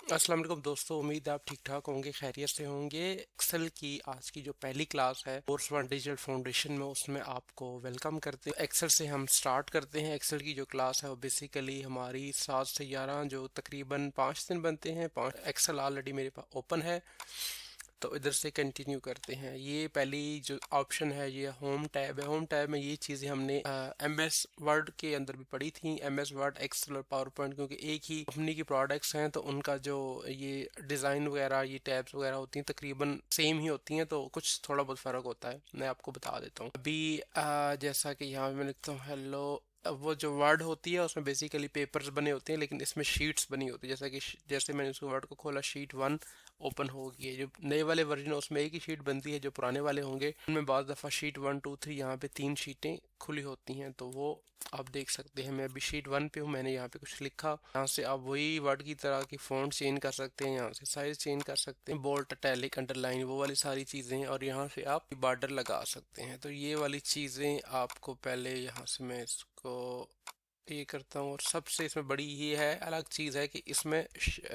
अस्सलाम वालेकुम दोस्तों, उम्मीद है आप ठीक ठाक होंगे, खैरियत से होंगे। एक्सेल की आज की जो पहली क्लास है कोर्स वन डिजिटल फाउंडेशन में, उसमें आपको वेलकम करते हैं। एक्सेल से हम स्टार्ट करते हैं। एक्सेल की जो क्लास है वो बेसिकली हमारी 7 से 11 जो तकरीबन 5 दिन बनते हैं। एक्सेल ऑलरेडी मेरे पास ओपन है, तो इधर से कंटिन्यू करते हैं। ये पहली जो ऑप्शन है ये होम टैब है। होम टैब में ये चीज़ें हमने एम एस वर्ड के अंदर भी पढ़ी थी। एम एस वर्ड, एक्सेल और पावर पॉइंट, क्योंकि एक ही कंपनी की प्रोडक्ट्स हैं तो उनका जो ये डिज़ाइन वगैरह, ये टैब्स वगैरह होती हैं तकरीबन सेम ही होती हैं, तो कुछ थोड़ा बहुत फ़र्क होता है। मैं आपको बता देता हूँ। अभी जैसा कि यहाँ पे मैं लिखता हूँ हेलो, वो जो वर्ड होती है उसमें बेसिकली पेपर्स बने होते हैं, लेकिन इसमें शीट्स बनी होती है। जैसा कि जैसे मैंने उस वर्ड को खोला, शीट 1 ओपन होगी। जो नए वाले वर्जन है उसमें एक ही शीट बनती है, जो पुराने वाले होंगे उनमें बाज़ दफ़ा शीट 1 2 3 यहाँ पे 3 शीटें खुली होती हैं, तो वो आप देख सकते हैं। मैं अभी शीट 1 पे हूँ, मैंने यहाँ पे कुछ लिखा। यहाँ से आप वही वर्ड की तरह की फ़ॉन्ट चेंज कर सकते हैं, यहाँ से साइज चेंज कर सकते हैं, बोल्ड, इटैलिक, अंडरलाइन, वो वाली सारी चीज़ें, और यहाँ से आप बॉर्डर लगा सकते हैं। तो ये वाली चीज़ें आपको पहले यहाँ से मैं इसको ये करता हूँ। और सबसे इसमें बड़ी ये है अलग चीज़ है कि इसमें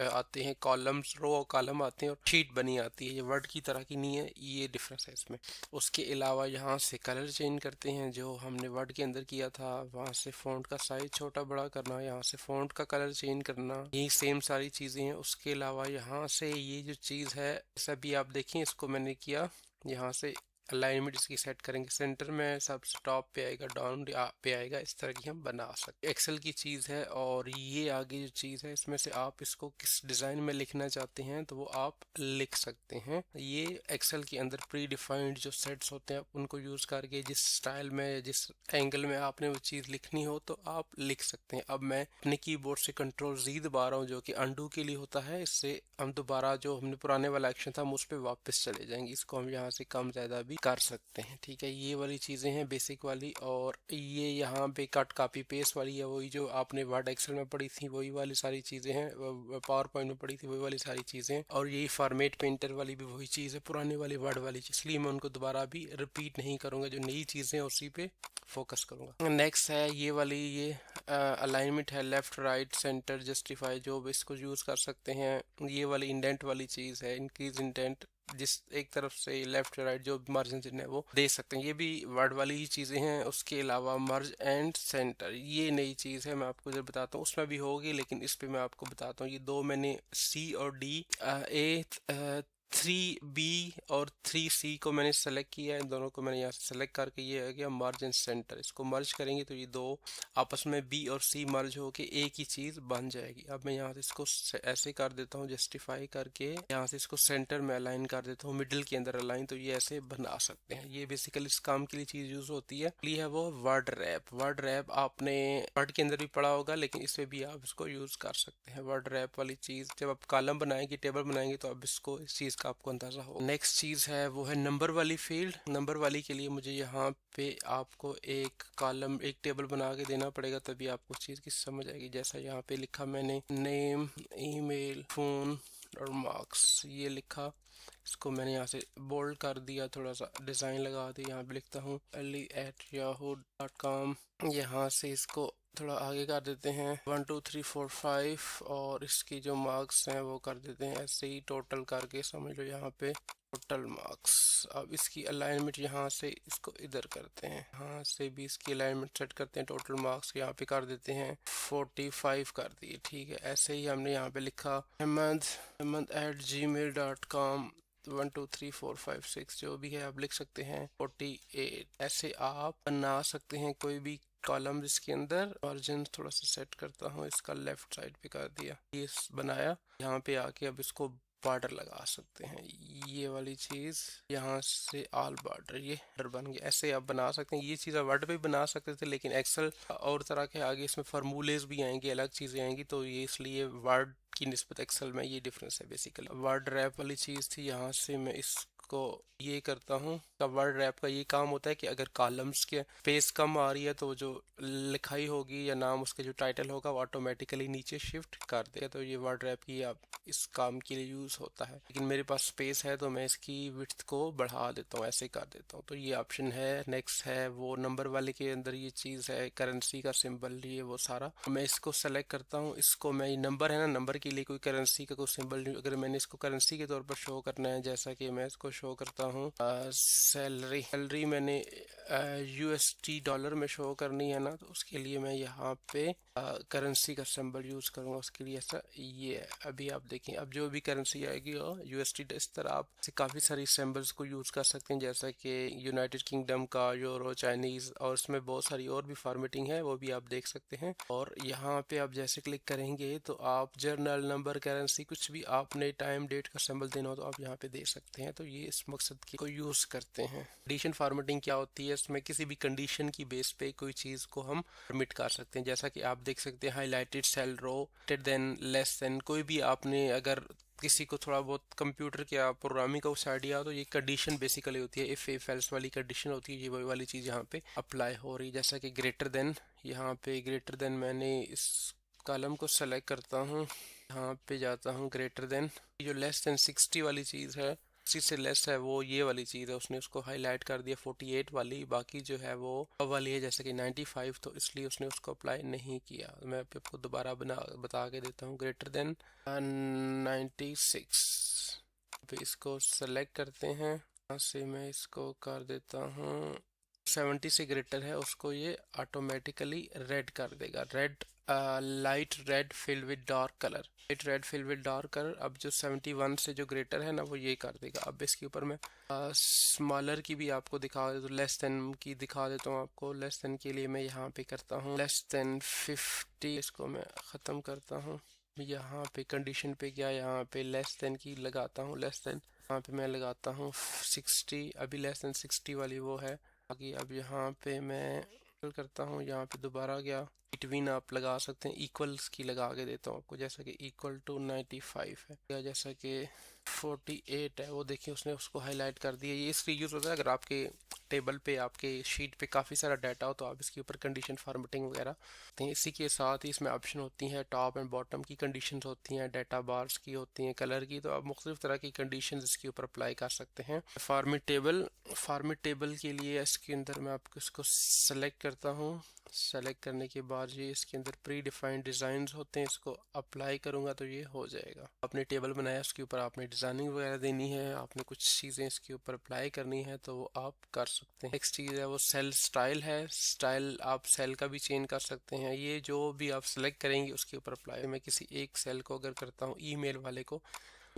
आते हैं कॉलम्स, रो और कॉलम आते हैं, और शीट बनी आती है। ये वर्ड की तरह की नहीं है, ये डिफरेंस है इसमें। उसके अलावा यहाँ से कलर चेंज करते हैं, जो हमने वर्ड के अंदर किया था। वहाँ से फ़ॉन्ट का साइज छोटा बड़ा करना, यहाँ से फ़ॉन्ट का कलर चेंज करना, यही सेम सारी चीज़ें हैं। उसके अलावा यहाँ से ये जो चीज़ है, जैसा भी आप देखें, इसको मैंने किया। यहाँ से अलाइनमेंट इसकी सेट करेंगे, सेंटर में सबसे टॉप पे आएगा, डाउन पे आएगा, इस तरह की हम बना सकते हैं। एक्सेल की चीज़ है। और ये आगे जो चीज़ है, इसमें से आप इसको किस डिज़ाइन में लिखना चाहते हैं तो वो आप लिख सकते हैं। ये एक्सेल के अंदर प्री डिफाइंड जो सेट्स होते हैं, उनको यूज़ करके जिस स्टाइल में, जिस एंगल में आपने वो चीज़ लिखनी हो तो आप लिख सकते हैं। अब मैं अपने कीबोर्ड से Ctrl+Z दबा रहा हूँ, जो कि अंडू के लिए होता है। इससे हम दोबारा जो हमने पुराने वाला एक्शन था हम उस पर वापस चले जाएंगे। इसको हम यहाँ से कम ज़्यादा भी कर सकते हैं, ठीक है। ये वाली चीज़ें हैं बेसिक वाली। और ये यहाँ पे कट कॉपी पेस्ट वाली है, वही जो आपने वर्ड एक्सेल में पढ़ी थी वही वाली सारी चीज़ें हैं, पावर पॉइंट में पढ़ी थी वही वाली सारी चीज़ें हैं। और यही फॉर्मेट पेंटर वाली भी वही चीज़ है, पुराने वाली वर्ड वाली चीज़, इसलिए मैं उनको दोबारा भी रिपीट नहीं करूँगा। जो नई चीज़ें हैं उसी पे फोकस करूँगा। नेक्स्ट है ये वाली, ये अलाइनमेंट है, लेफ्ट राइट सेंटर जस्टिफाई, जो भी इसको यूज़ कर सकते हैं। ये वाली इंडेंट वाली चीज़ है, इंक्रीज इंडेंट, जिस एक तरफ से लेफ्ट राइट जो मार्जिन है वो दे सकते हैं। ये भी वर्ड वाली ही चीज़ें हैं। उसके अलावा मर्ज एंड सेंटर, ये नई चीज़ है, मैं आपको जब बताता हूँ। उसमें भी होगी लेकिन इस पे मैं आपको बताता हूँ। ये दो मैंने सी और डी, ए 3B और 3C को मैंने सेलेक्ट किया है। इन दोनों को मैंने यहाँ से सेलेक्ट करके ये है गया मर्ज एंड सेंटर। इसको मर्ज करेंगे तो ये दो आपस में B और C मर्ज होके एक ही चीज़ बन जाएगी। अब मैं यहाँ से इसको ऐसे कर देता हूँ, जस्टिफाई करके यहाँ से इसको सेंटर में अलाइन कर देता हूँ, मिडिल के अंदर अलाइन, तो ये ऐसे बना सकते हैं। ये बेसिकली इस काम के लिए चीज़ यूज़ होती है। है वो वर्ड रैप। वर्ड रैप आपने वर्ड के अंदर भी पढ़ा होगा, लेकिन इसमें भी आप इसको यूज़ कर सकते हैं। वर्ड रैप वाली चीज़, जब आप कॉलम बनाएंगे, टेबल बनाएंगे, तो अब इसको इस चीज़ का आपको अंदाज़ा हो। नेक्स्ट चीज़ है वो है नंबर वाली फील्ड। नंबर वाली के लिए मुझे यहाँ पे आपको एक कॉलम, एक टेबल बना के देना पड़ेगा, तभी आपको चीज़ की समझ आएगी। जैसा यहाँ पे लिखा मैंने, नेम, ईमेल, फ़ोन और मार्क्स, ये लिखा। इसको मैंने यहाँ से बोल्ड कर दिया, थोड़ा सा डिज़ाइन लगा दिया। यहाँ पे लिखता हूँ ali@yahoo.com। यहाँ से इसको थोड़ा आगे कर देते हैं 1 2 3 4 5, और इसकी जो मार्क्स हैं वो कर देते हैं ऐसे ही टोटल करके, समझ लो यहाँ पे टोटल मार्क्स। अब इसकी अलाइनमेंट यहाँ से इसको इधर करते हैं, यहाँ से भी इसकी अलाइनमेंट सेट करते हैं। टोटल मार्क्स यहाँ पे कर देते हैं 45 कर दिए, ठीक है। ऐसे ही हमने यहाँ पे लिखा ahmed@gmail.com, 1 2 3 4 5 6 जो भी है आप लिख सकते हैं 48। ऐसे आप बना सकते हैं कोई भी कॉलम। इसके अंदर मार्जिन थोड़ा सा सेट करता हूँ, इसका लेफ्ट साइड पे कर दिया, ये बनाया। यहाँ पे आके अब इसको बॉर्डर लगा सकते हैं, ये वाली चीज़ यहाँ से ऑल बॉर्डर, ये बॉर्डर बन गया। ऐसे आप बना सकते हैं। ये चीज़ आप वर्ड पे भी बना सकते थे, लेकिन एक्सेल और तरह के आगे इसमें फार्मूलेज भी आएंगे, अलग चीज़ें आएंगी, तो ये इसलिए वर्ड की निस्बत एक्सेल में ये डिफरेंस है बेसिकली। वर्ड रैप वाली चीज़ थी, यहाँ से मैं इस इसको ये करता हूँ। का वर्ड रैप का ये काम होता है कि अगर कॉलम्स के स्पेस कम आ रही है तो जो लिखाई होगी या नाम उसके जो टाइटल होगा वो ऑटोमेटिकली नीचे शिफ्ट कर देगा। तो ये वर्ड रैप की आप इस काम के लिए यूज़ होता है, लेकिन मेरे पास स्पेस है तो मैं इसकी विड्थ को बढ़ा देता हूँ, ऐसे कर देता हूँ। तो ये ऑप्शन है। नेक्स्ट है वो नंबर वाले के अंदर ये चीज़ है करेंसी का सिंबल, ये वो सारा मैं इसको सेलेक्ट करता हूँ। इसको मैं नंबर है ना, नंबर के लिए कोई करेंसी का कोई सिंबल नहीं, अगर मैंने इसको करेंसी के तौर पर शो करना है जैसा कि मैं इसको शो करता हूँ सैलरी मैंने यूएसडी डॉलर में शो करनी है ना, तो उसके लिए मैं यहाँ पे करेंसी का सिंबल यूज़ करूँगा। उसके लिए ऐसा ये है। अभी आप देखें, अब जो भी करेंसी आएगी यूएसडी, इस तरह आप काफ़ी सारी सिंबल्स को यूज़ कर सकते हैं, जैसा कि यूनाइटेड किंगडम का, यूरो, चाइनीज़, और इसमें बहुत सारी और भी फॉर्मेटिंग है, वो भी आप देख सकते हैं। और यहाँ पे आप जैसे क्लिक करेंगे तो आप जर्नल, नंबर, करेंसी, कुछ भी आपने टाइम डेट का सिंबल देना हो तो आप यहाँ पे दे सकते हैं। तो ये इस मकसद को यूज़ करते हैं। कंडीशन फॉर्मेटिंग क्या होती है? इसमें किसी भी कंडीशन की बेस पे कोई चीज़ को हम फॉर्मेट कर सकते हैं, जैसा कि आप देख सकते हैं हाईलाइटेड सेल, रो, ग्रेटर देन, लेस देन। कोई भी आपने अगर किसी को थोड़ा बहुत कंप्यूटर क्या प्रोग्रामिंग का उस आइडिया हो तो ये कंडीशन बेसिकली होती है, इफ एल्स वाली कंडीशन होती है, ये वही वाली चीज़ यहाँ पे अप्लाई हो रही है। जैसा कि ग्रेटर देन, यहाँ पे ग्रेटर देन मैंने इस कॉलम को सेलेक्ट करता हूँ, यहाँ पे जाता हूँ ग्रेटर देन। जो लेस देन 60 वाली चीज़ है, 60 से लेस है, वो ये वाली चीज़ है, उसने उसको हाईलाइट कर दिया 48 वाली। बाकी जो है वो वाली है जैसे कि 95, तो इसलिए उसने उसको अप्लाई नहीं किया। मैं आपको दोबारा बता के देता हूँ। ग्रेटर देन 96 पे इसको सेलेक्ट करते हैं। यहाँ से मैं इसको कर देता हूँ 70 से ग्रेटर है, उसको ये ऑटोमेटिकली रेड कर देगा। Red, light red filled with dark colour, light red filled with dark colour. अब जो 71 से जो ग्रेटर है ना वो ये कर देगा। अब इसके ऊपर मैं स्मॉलर की भी आपको दिखा देता हूँ, लेस देन की दिखा देता हूँ आपको। लेस देन के लिए मैं यहाँ पे करता हूँ लेस देन 50, इसको मैं ख़त्म करता हूँ। यहाँ पे कंडीशन पे गया, यहाँ पे लेस देन की लगाता हूँ, लेस देन यहाँ पे मैं लगाता हूँ 60। अभी लेस देन 60 वाली वो है। बाकी अब यहाँ पे मैं करता हूँ, यहाँ पे दोबारा गया, बिटवीन आप लगा सकते हैं, इक्वल्स की लगा के देता हूँ आपको, जैसा कि इक्वल टू 95 है या जैसा कि 48 है, वो देखिए उसने उसको हाईलाइट कर दिया। ये इसलिए यूज़ होता है अगर आपके टेबल पे, आपके शीट पे काफ़ी सारा डाटा हो तो आप इसके ऊपर कंडीशन फॉर्मेटिंग वगैरह करते हैं। इसी के साथ ही इसमें ऑप्शन होती हैं, टॉप एंड बॉटम की कंडीशंस होती हैं, डाटा बार्स की होती हैं, कलर की। तो आप मुख्तलिफ तरह की कंडीशंस इसके ऊपर अप्लाई कर सकते हैं। फॉर्मेट टेबल के लिए इसके अंदर मैं आपको इसको सेलेक्ट करता हूँ। सेलेक्ट करने के बाद ये इसके अंदर प्री डिफाइंड डिज़ाइन होते हैं, इसको अप्लाई करूँगा तो ये हो जाएगा। आपने टेबल बनाया, उसके ऊपर आपने डिज़ाइनिंग वगैरह देनी है, आपने कुछ चीज़ें इसके ऊपर अप्लाई करनी है तो वो आप कर सकते हैं। नेक्स्ट चीज़ है वो सेल स्टाइल है। स्टाइल आप सेल का भी चेंज कर सकते हैं। ये जो भी आप सेलेक्ट करेंगे उसके ऊपर अप्लाई। मैं किसी एक सेल को अगर करता हूँ, ईमेल वाले को,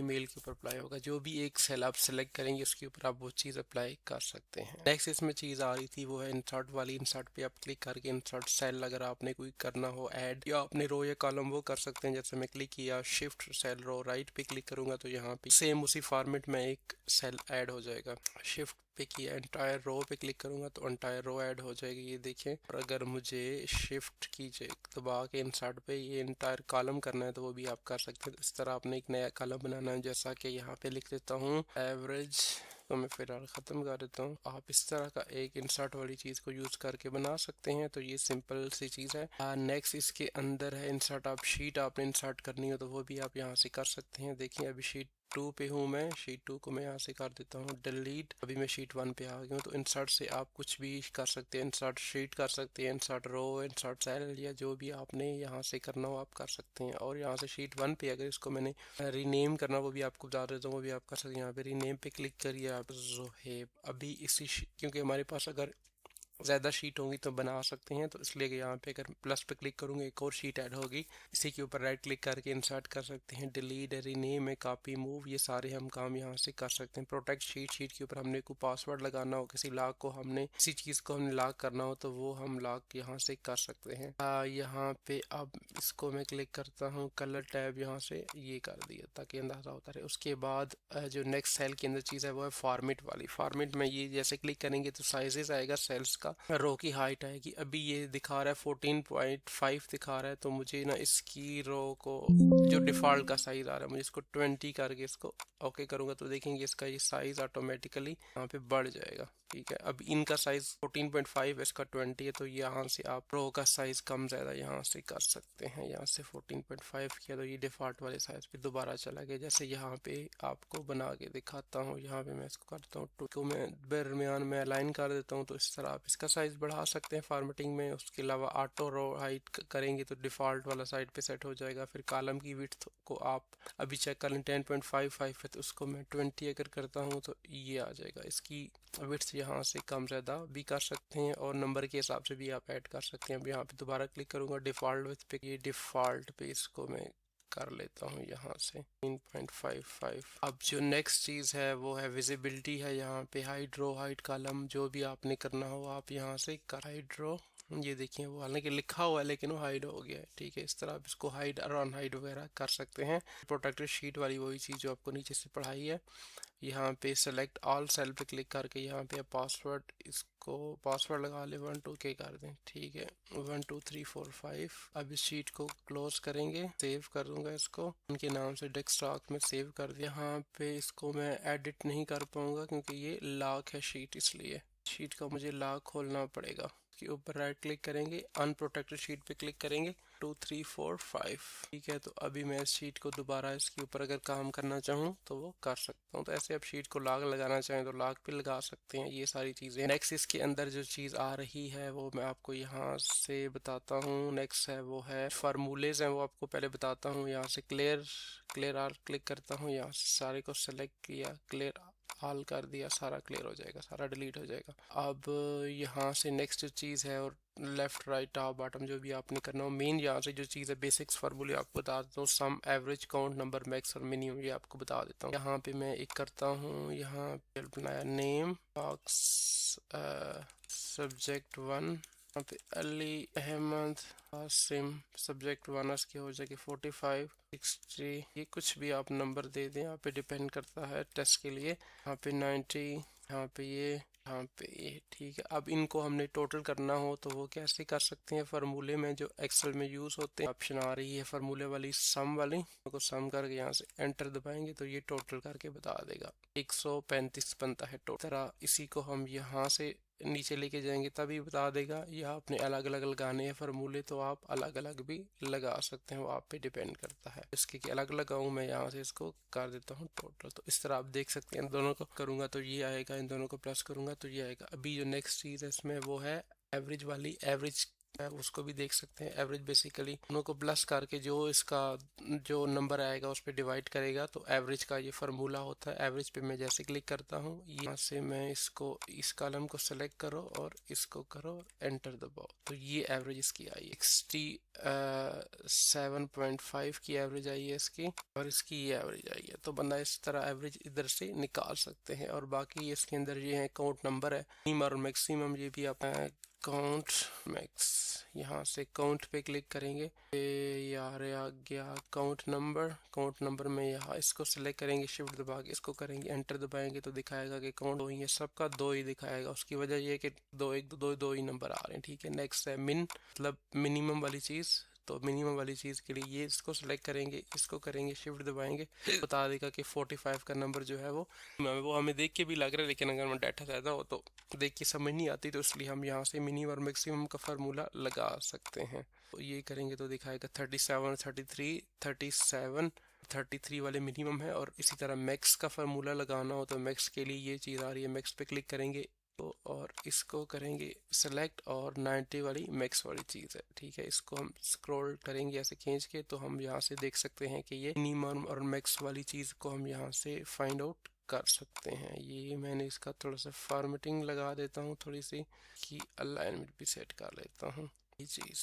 ईमेल के ऊपर अप्लाई होगा। जो भी एक सेल आप सेलेक्ट करेंगे उसके ऊपर आप वो चीज़ अप्लाई कर सकते हैं। नेक्स्ट इसमें चीज़ आ रही थी वो है इंसर्ट वाली। इंसर्ट पे आप क्लिक करके इंसर्ट सेल अगर आपने कोई करना हो ऐड, या अपने रो या कॉलम, वो कर सकते हैं। जैसे मैं क्लिक किया शिफ्ट सेल रो, राइट पे क्लिक करूंगा तो यहाँ पे सेम उसी फॉर्मेट में एक सेल ऐड हो जाएगा। शिफ्ट पे किया, एंटायर रो पे क्लिक करूंगा तो एंटायर रो ऐड हो जाएगी, ये देखें। और अगर मुझे शिफ्ट कीजिए दबा के इंसर्ट पे ये एंटायर कॉलम करना है तो वो भी आप कर सकते हैं। इस तरह आपने एक नया कॉलम बनाना है, जैसा कि यहाँ पे लिख देता हूँ एवरेज, तो मैं फिलहाल ख़त्म कर देता हूँ। आप इस तरह का एक इंसर्ट वाली चीज़ को यूज़ करके बना सकते हैं। तो ये सिंपल सी चीज़ है। नेक्स्ट इसके अंदर है इंसर्ट। आप शीट आपने इंसर्ट करनी हो तो वो भी आप यहाँ से कर सकते हैं। देखिए अभी शीट 2 पे हूँ मैं, शीट 2 को मैं यहाँ से कर देता हूँ डिलीट। अभी मैं शीट 1 पे आ गया हूँ। तो इंसर्ट से आप कुछ भी कर सकते हैं, इंसर्ट शीट कर सकते हैं, इंसर्ट रो, इंसर्ट सेल, या जो भी आपने यहाँ से करना हो आप कर सकते हैं। और यहाँ से शीट 1 पे अगर इसको मैंने रीनेम करना वो भी आपको बता देता हूँ, वो भी आप कर सकते हैं। यहाँ पे रीनेम पे क्लिक करिए आप जोहेब। अभी इसी क्योंकि हमारे पास अगर ज़्यादा शीट होंगी तो बना सकते हैं, तो इसलिए यहाँ पे अगर प्लस पे क्लिक करूँगा एक और शीट ऐड होगी। इसी के ऊपर राइट क्लिक करके इंसर्ट कर सकते हैं, डिलीट, रीनेम है, कॉपी, मूव, ये सारे हम काम यहाँ से कर सकते हैं। प्रोटेक्ट शीट, शीट के ऊपर हमने कोई पासवर्ड लगाना हो, किसी लॉक को हमने किसी चीज़ को हमने लॉक करना हो तो वो हम लॉक यहाँ से कर सकते हैं। यहाँ पे अब इसको मैं क्लिक करता हूँ, कलर टैब यहाँ से ये कर दिया ताकि अंदाज़ा होता रहे। उसके बाद जो नेक्स्ट सेल के अंदर चीज़ है वो है फॉर्मेट वाली। फॉर्मेट में ये जैसे क्लिक करेंगे तो साइजेस आएगा सेल्स इसका रो की हाइट आएगी। अभी ये दिखा रहा है 14.5 दिखा रहा है, तो मुझे ना इसकी रो को जो डिफ़ॉल्ट का साइज़ आ रहा है मुझे इसको 20 करके इसको ओके करूँगा तो देखेंगे इसका ये साइज़ ऑटोमेटिकली यहाँ पे बढ़ जाएगा। ठीक है, अब इनका साइज़ 14.5 है, इसका 20 है, तो यहाँ से आप रो का साइज़ कम ज़्यादा यहाँ से कर सकते हैं। यहाँ से 14.5 किया तो ये डिफ़ॉल्ट वाले साइज़ पे दोबारा चला गया। जैसे यहाँ पे आपको बना के दिखाता हूँ, यहाँ पे मैं इसको करता हूँ तो मैं दरमियान में अलाइन कर देता हूँ, तो इस तरह आप इसका साइज़ बढ़ा सकते हैं फॉर्मेटिंग में। उसके अलावा ऑटो रो हाइट करेंगे तो डिफ़ॉल्ट वाला साइड पे सेट हो जाएगा। फिर कॉलम की विड्थ को आप अभी चेक कर लें 10.55 है, तो उसको मैं 20 अगर करता हूँ तो ये आ जाएगा। इसकी विड्थ यहाँ से कम ज़्यादा भी कर सकते हैं और नंबर के हिसाब से भी आप ऐड कर सकते हैं। अब यहाँ पे दोबारा क्लिक करूँगा डिफ़ॉल्ट विड्थ पे, ये डिफ़ॉल्ट पे इसको मैं कर लेता हूँ यहाँ से 3.55। अब जो नेक्स्ट चीज़ है वो है विजिबिलिटी है। यहाँ पे हाइड रो हाइड कॉलम जो भी आपने करना हो आप यहाँ से कर हाइड रो, ये देखिए वो हालांकि लिखा हुआ है लेकिन वो हाइड हो गया है। ठीक है, इस तरह आप इसको हाइड और अनहाइड वगैरह कर सकते हैं। प्रोटेक्टेड शीट वाली वही चीज़ जो आपको नीचे से पढ़ाई है। यहाँ पे सेलेक्ट ऑल सेल पे क्लिक करके यहाँ पे पासवर्ड, इसको पासवर्ड लगा ले 1 2 के कर दें। ठीक है, 1 2 3 4 5। अब इस शीट को क्लोज करेंगे, सेव कर दूंगा इसको उनके नाम से, डेस्कटॉप में सेव कर दिया। यहाँ पे इसको मैं एडिट नहीं कर पाऊंगा क्योंकि ये लॉक है शीट, इसलिए शीट का मुझे लॉक खोलना पड़ेगा। के ऊपर राइट क्लिक करेंगे, अनप्रोटेक्टेड शीट पे क्लिक करेंगे, 2 3 4 5। ठीक है, तो अभी मैं इस शीट को दोबारा इसके ऊपर अगर काम करना चाहूँ तो वो कर सकता हूँ। तो ऐसे आप शीट को लॉक लगाना चाहें तो लॉक पे लगा सकते हैं। ये सारी चीज़ें। नेक्स्ट इसके अंदर जो चीज़ आ रही है वो मैं आपको यहाँ से बताता हूँ। नेक्स्ट है वो है फार्मूलेज हैं, वो आपको पहले बताता हूँ। यहाँ से क्लियर आल क्लिक करता हूँ, यहाँ से सारे को सेलेक्ट किया, क्लियर हाल कर दिया, सारा क्लियर हो जाएगा, सारा डिलीट हो जाएगा। अब यहाँ से नेक्स्ट जो चीज़ है और लेफ्ट राइट टॉप बॉटम जो भी आपने करना हो, मेन यहाँ से जो चीज़ है बेसिक्स फार्मूले आपको बता देता हूँ। सम, एवरेज, काउंट, नंबर, मैक्स और मिनिमम, ये आपको बता देता हूँ। यहाँ पे मैं एक करता हूँ, यहाँ पे बनाया नेम बॉक्स सब्जेक्ट 1, यहाँ पे अली अहमद कासिम सब्जेक्ट 1 इसकी हो जाएगी 45 60। ये कुछ भी आप नंबर दे दें, यहाँ पे डिपेंड करता है टेस्ट के लिए। यहाँ पे 90, यहाँ पे यहाँ पे ये। ठीक है, अब इनको हमने टोटल करना हो तो वो कैसे कर सकते हैं? फार्मूले में जो एक्सेल में यूज होते हैं, ऑप्शन आ रही है फार्मूले वाली, सम वाली, को सम करके यहाँ से एंटर दबाएंगे तो ये टोटल करके बता देगा। 135 बनता है टोटल। तरह इसी को हम यहाँ से नीचे लेके जाएंगे तभी बता देगा। या आपने अलग अलग लगाने हैं फार्मूले तो आप अलग अलग भी लगा सकते हैं, वो आप पे डिपेंड करता है। इसके अलग लगाऊं, मैं यहाँ से इसको कर देता हूँ टोटल। तो इस तरह आप देख सकते हैं, इन दोनों को करूंगा तो ये आएगा, इन दोनों को प्लस करूंगा तो ये आएगा। अभी जो नेक्स्ट चीज़ है इसमें वो है एवरेज वाली। एवरेज उसको भी देख सकते हैं। एवरेज बेसिकली दोनों को प्लस करके जो इसका जो नंबर आएगा उस पर डिवाइड करेगा, तो एवरेज का ये फार्मूला होता है। एवरेज पे मैं जैसे क्लिक करता हूँ, यहाँ से मैं इसको इस कॉलम को सेलेक्ट करो और इसको करो, एंटर दबाओ, तो ये एवरेज इसकी आई 67.5 की एवरेज आई है इसकी, और इसकी ये एवरेज आई है। तो बंदा इस तरह एवरेज इधर से निकाल सकते हैं। और बाकी इसके अंदर ये है काउंट नंबर है, मिनिमम और मैक्सिमम, ये भी आप काउंट मैक्स, यहाँ से काउंट पे क्लिक करेंगे, यार आ गया काउंट नंबर में यहाँ इसको सेलेक्ट करेंगे, शिफ्ट दबा के इसको करेंगे, एंटर दबाएंगे तो दिखाएगा कि काउंट दो ही है, सबका दो ही दिखाएगा। उसकी वजह ये है कि दो ही नंबर आ रहे हैं। ठीक है, नेक्स्ट है मिन, मतलब मिनिमम वाली चीज़। तो मिनिमम वाली चीज़ के लिए ये इसको सेलेक्ट करेंगे, इसको करेंगे, शिफ्ट दबाएंगे, बता देगा कि 45 का नंबर जो है वो हमें देख के भी लग रहा है, लेकिन अगर मैं डाटा ज़्यादा हो तो देख के समझ नहीं आती, तो इसलिए हम यहाँ से मिनिमम और मैक्सिमम का फार्मूला लगा सकते हैं। तो ये करेंगे तो दिखाएगा 37 33 37 33 वाले मिनिमम है। और इसी तरह मैक्स का फार्मूला लगाना हो तो मैक्स के लिए ये चीज़ आ रही है, मैक्स पे क्लिक करेंगे तो और इसको करेंगे सेलेक्ट, और 90 वाली मैक्स वाली चीज़ है। ठीक है, इसको हम स्क्रॉल करेंगे ऐसे खींच के तो हम यहाँ से देख सकते हैं कि ये मिनिमम और मैक्स वाली चीज़ को हम यहाँ से फाइंड आउट कर सकते हैं। ये मैंने इसका थोड़ा सा फॉर्मेटिंग लगा देता हूँ, थोड़ी सी कि अलाइनमेंट भी सेट कर लेता हूँ ये चीज़।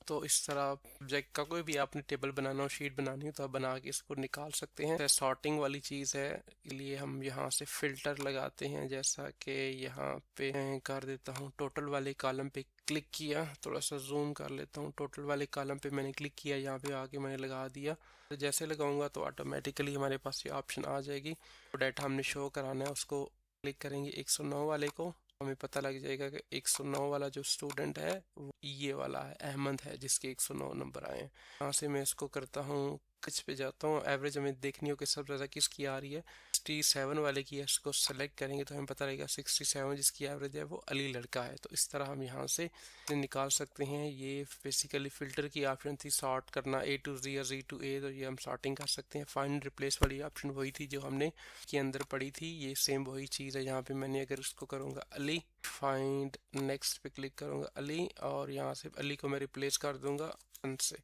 तो इस तरह सब्जेक्ट का कोई भी आपने टेबल बनाना हो, शीट बनानी हो तो आप बना के इसको निकाल सकते हैं। सॉर्टिंग वाली चीज़ है, इसलिए हम यहाँ से फिल्टर लगाते हैं, जैसा कि यहाँ पे कर देता हूँ। टोटल वाले कॉलम पे क्लिक किया, थोड़ा सा जूम कर लेता हूँ, टोटल वाले कॉलम पे मैंने क्लिक किया, यहाँ पे आके मैंने लगा दिया। तो जैसे लगाऊंगा तो ऑटोमेटिकली हमारे पास ये ऑप्शन आ जाएगी। तो डाटा हमने शो कराना है उसको क्लिक करेंगे 109 वाले को, हमें पता लग जाएगा कि 109 वाला जो स्टूडेंट है वो ये वाला है, अहमद है, जिसके 109 नंबर आए हैं। यहाँ से मैं इसको करता हूँ, किस पे जाता हूँ, एवरेज हमें देखनी हो कि सबसे ज़्यादा किसकी आ रही है। 67 वाले की इसको सेलेक्ट करेंगे तो हमें पता लगेगा 67 जिसकी एवरेज है वो अली लड़का है। तो इस तरह हम यहाँ से निकाल सकते हैं। ये बेसिकली फ़िल्टर की ऑप्शन थी, सॉर्ट करना A to Z या Z to A, तो ये हम सॉर्टिंग कर सकते हैं। फाइंड रिप्लेस वाली ऑप्शन वही थी जो हमने के अंदर पड़ी थी, ये सेम वही चीज़ है। यहाँ पे मैंने अगर इसको करूँगा अली, फाइंड नेक्स्ट पे क्लिक करूँगा अली, और यहाँ से अली को मैं रिप्लेस कर दूँगा अन से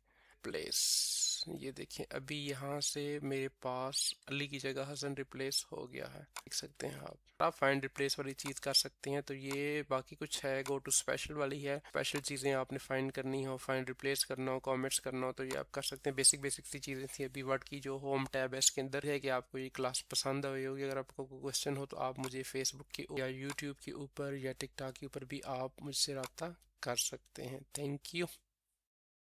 प्लेस। ये देखिए अभी यहाँ से मेरे पास अली की जगह हसन रिप्लेस हो गया है, देख सकते हैं आप फाइंड रिप्लेस वाली चीज़ कर सकते हैं। तो ये बाकी कुछ है, गो टू स्पेशल वाली है, स्पेशल चीज़ें आपने फाइंड करनी हो, फाइंड रिप्लेस करना हो, कमेंट्स करना हो, तो ये आप कर सकते हैं। बेसिक बेसिक सी चीज़ें थी। अभी वर्ड की जो होम टैब है इसके अंदर है कि आपको ये क्लास पसंद आई होगी। अगर आपको कोई क्वेश्चन हो तो आप मुझे फेसबुक के या यूट्यूब के ऊपर या टिकटॉक के ऊपर भी आप मुझसे रब्ता कर सकते हैं। Thank you.